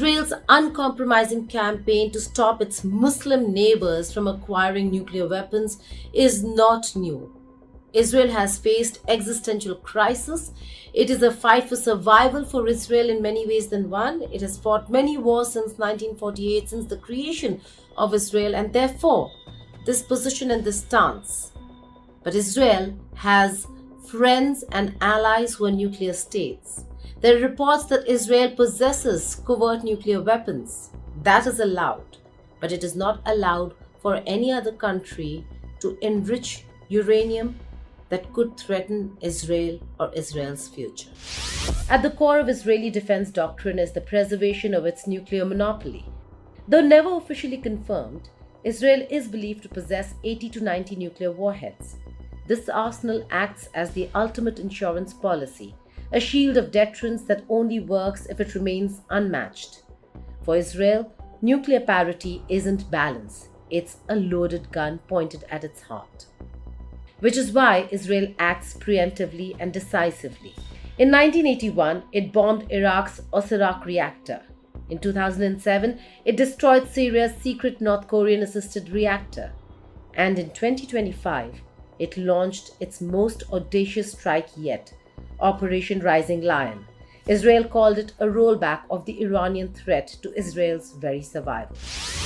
Israel's uncompromising campaign to stop its Muslim neighbors from acquiring nuclear weapons is not new. Israel has faced existential crisis. It is a fight for survival for Israel in many ways than one. It has fought many wars since 1948, since the creation of Israel, and therefore this position and this stance. But Israel has friends and allies who are nuclear states. There are reports that Israel possesses covert nuclear weapons. That is allowed, but it is not allowed for any other country to enrich uranium that could threaten Israel or Israel's future. At the core of Israeli defense doctrine is the preservation of its nuclear monopoly. Though never officially confirmed, Israel is believed to possess 80 to 90 nuclear warheads. This arsenal acts as the ultimate insurance policy, a shield of deterrence that only works if it remains unmatched. For Israel, nuclear parity isn't balance, it's a loaded gun pointed at its heart. Which is why Israel acts preemptively and decisively. In 1981, it bombed Iraq's Osirak reactor. In 2007, it destroyed Syria's secret North Korean-assisted reactor. And in 2025, it launched its most audacious strike yet, Operation Rising Lion. Israel called it a rollback of the Iranian threat to Israel's very survival.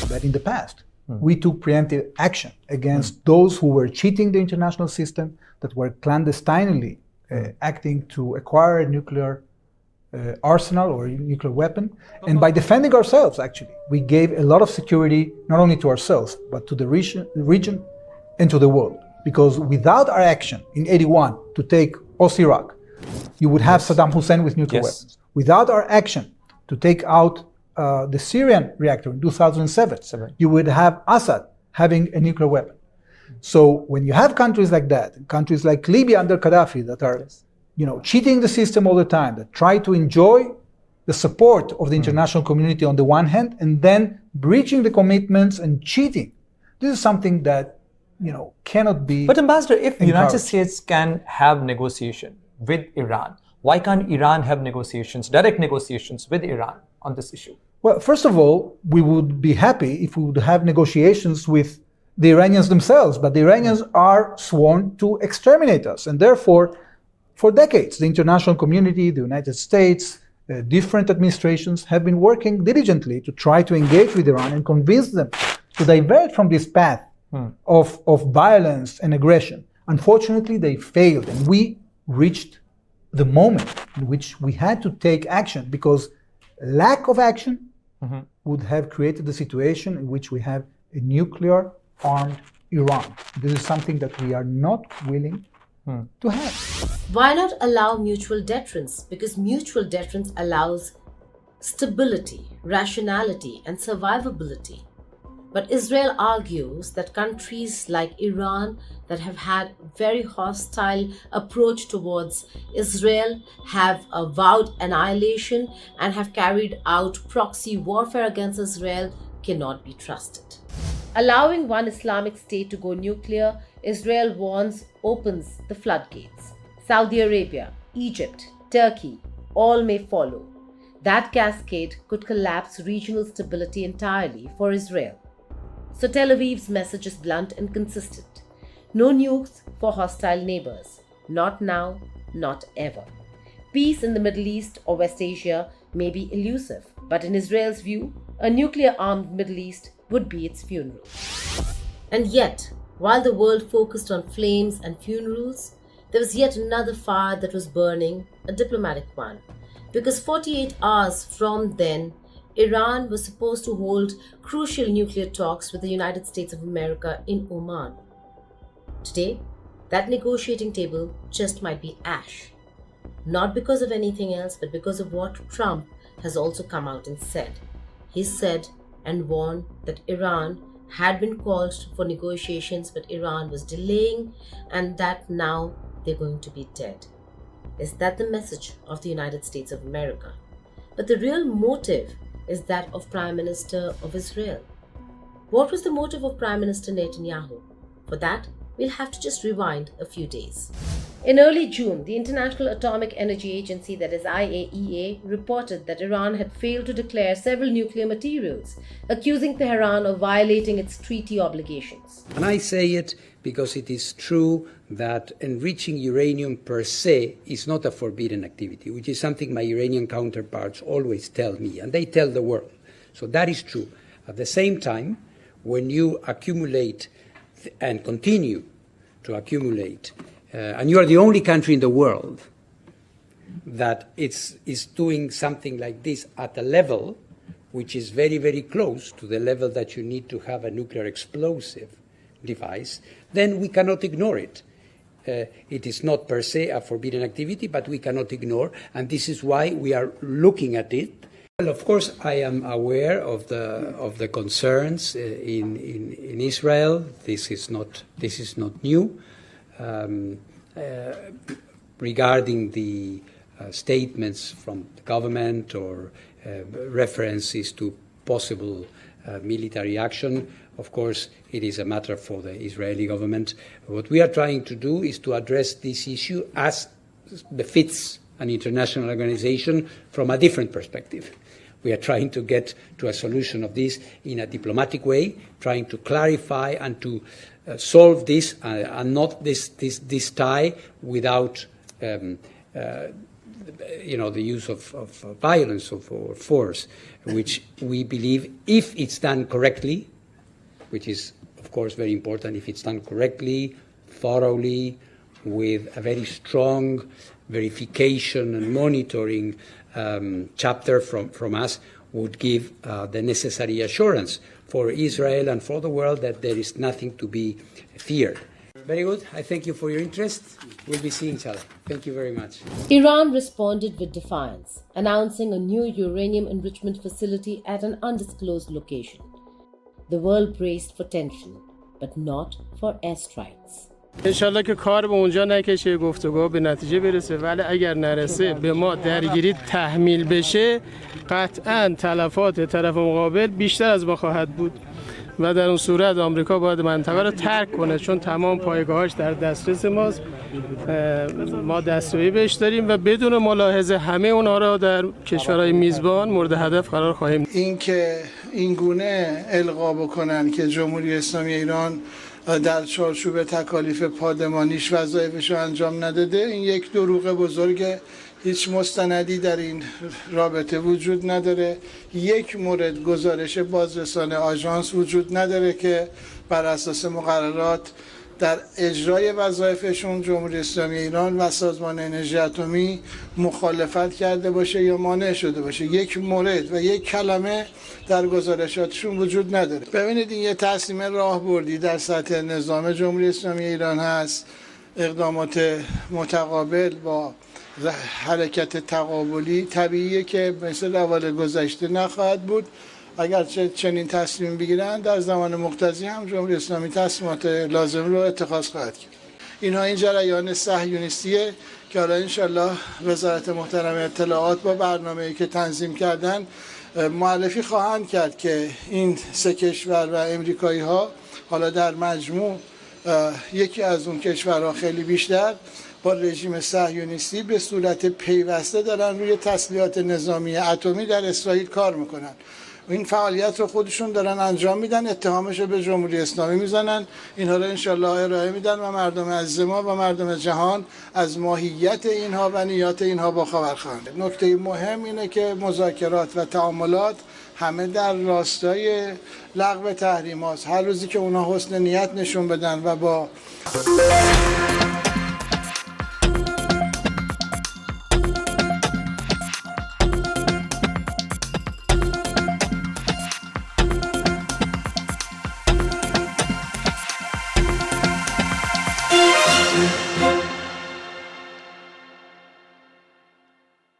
That in the past, we took preemptive action against those who were cheating the international system, that were clandestinely acting to acquire a nuclear arsenal or a nuclear weapon. And by defending ourselves, actually, we gave a lot of security not only to ourselves, but to the region and to the world. Because without our action in 81 to take Osirak, you would have Saddam Hussein with nuclear weapons. Without our action to take out the Syrian reactor in 2007, you would have Assad having a nuclear weapon. So when you have countries like that, countries like Libya under Gaddafi that are cheating the system all the time, that try to enjoy the support of the international community on the one hand, and then breaching the commitments and cheating, this is something that cannot be. But Ambassador, if the United encouraged. States can have negotiation with Iran, why can't Iran have negotiations, direct negotiations with Iran on this issue? Well, first of all, we would be happy if we would have negotiations with the Iranians themselves, but the Iranians are sworn to exterminate us. And therefore, for decades, the international community, the United States, different administrations have been working diligently to try to engage with Iran and convince them to divert from this path of violence and aggression. Unfortunately, they failed, and we reached the moment in which we had to take action, because lack of action would have created the situation in which we have a nuclear-armed Iran. This is something that we are not willing to have. Why not allow mutual deterrence? Because mutual deterrence allows stability, rationality, and survivability. But Israel argues that countries like Iran that have had very hostile approach towards Israel, have vowed annihilation, and have carried out proxy warfare against Israel cannot be trusted. Allowing one Islamic state to go nuclear, Israel warns, opens the floodgates. Saudi Arabia, Egypt, Turkey, all may follow. That cascade could collapse regional stability entirely for Israel. So Tel Aviv's message is blunt and consistent. No nukes for hostile neighbors. Not now, not ever. Peace in the Middle East or West Asia may be elusive, but in Israel's view, a nuclear-armed Middle East would be its funeral. And yet, while the world focused on flames and funerals, there was yet another fire that was burning, a diplomatic one. Because 48 hours from then, Iran was supposed to hold crucial nuclear talks with the United States of America in Oman. Today, that negotiating table just might be ash. Not because of anything else, but because of what Trump has also come out and said. He said and warned that Iran had been called for negotiations, but Iran was delaying, and that now they're going to be dead. Is that the message of the United States of America? But the real motive is that of Prime Minister of Israel. What was the motive of Prime Minister Netanyahu? For that, we'll have to just rewind a few days. In early June, the International Atomic Energy Agency, that is IAEA, reported that Iran had failed to declare several nuclear materials, accusing Tehran of violating its treaty obligations. And I say it because it is true that enriching uranium per se is not a forbidden activity, which is something my Iranian counterparts always tell me, and they tell the world. So that is true. At the same time, when you accumulate and continue to accumulate, and you are the only country in the world that is doing something like this at a level which is very, very close to the level that you need to have a nuclear explosive device, then we cannot ignore it. It is not per se a forbidden activity, but we cannot ignore, and this is why we are looking at it. Well, of course, I am aware of the concerns in Israel. This is not new. Regarding the statements from the government or references to possible military action, of course, it is a matter for the Israeli government. What we are trying to do is to address this issue as befits an international organization from a different perspective. We are trying to get to a solution of this in a diplomatic way, trying to clarify and to solve this and not this tie without the use of violence or force, which we believe, if it's done correctly, which is of course very important, if it's done correctly, thoroughly, with a very strong verification and monitoring chapter from us, would give the necessary assurance for Israel and for the world that there is nothing to be feared. Very good. I thank you for your interest. We'll be seeing each other. Thank you very much. Iran responded with defiance, announcing a new uranium enrichment facility at an undisclosed location. The world braced for tension, but not for airstrikes. انشالله که کار به اونجا نکشه، گفتگو به نتیجه برسه، ولی اگر نرسه به ما درگیری تحمیل بشه، قطعاً تلفات طرف مقابل بیشتر از ما خواهد بود و در اون صورت آمریکا باید منطقه رو ترک کنه، چون تمام پایگاهاش در دسترس ماست، ما دسترسی بهش داریم و بدون ملاحظه همه اونها را در کشورهای میزبان مورد هدف قرار خواهیم داد. اینکه این گونه القا بکنن که جمهوری اسلامی ایران در چارچوب تکالیف پادمانیش وظایفش رو انجام نداده، این یک دروغ بزرگه. هیچ مستندی در این رابطه وجود نداره. یک مورد گزارش بازرسان آژانس وجود نداره که بر اساس مقررات در اجرای وظایفشون جمهوری اسلامی ایران و سازمان انرژی اتمی مخالفت کرده باشه یا مانع شده باشه. یک مورد و یک کلمه در گزارشاتشون وجود نداره. ببینید این یه تصمیم راهبردی در سطح نظام جمهوری اسلامی ایران هست. اقدامات متقابل با حرکت تقابلی طبیعیه که مثل روال گذشته نخواهد بود. اگر چنین تصمیم بگیرن در زمان مقتضی هم جمهوری اسلامی تصمیمات لازم رو اتخاذ خواهد کرد. اینها این جریان صهیونیستیه که حالا انشالله وزارت محترم اطلاعات با برنامه‌ای که تنظیم کردن معرفی خواهند کرد که این سه کشور و امریکایی‌ها حالا در مجموع یکی از اون کشورها خیلی بیشتر با رژیم صهیونیستی به صورت پیوسته دارن روی تسلیحات نظامی اتمی در اسرائیل کار میکنن. این فعالیت رو خودشون دارن انجام میدن، اتهامش رو به جمهوری اسلامی میزنن. اینها رو انشالله ارائه میدن و مردم عزیز ما و مردم جهان از ماهیت اینها و نیات اینها باخبر خواهند. نکته مهم اینه که مذاکرات و تعاملات همه در راستای لغو تحریمات. هر روزی که اونها حسن نیت نشون بدن و با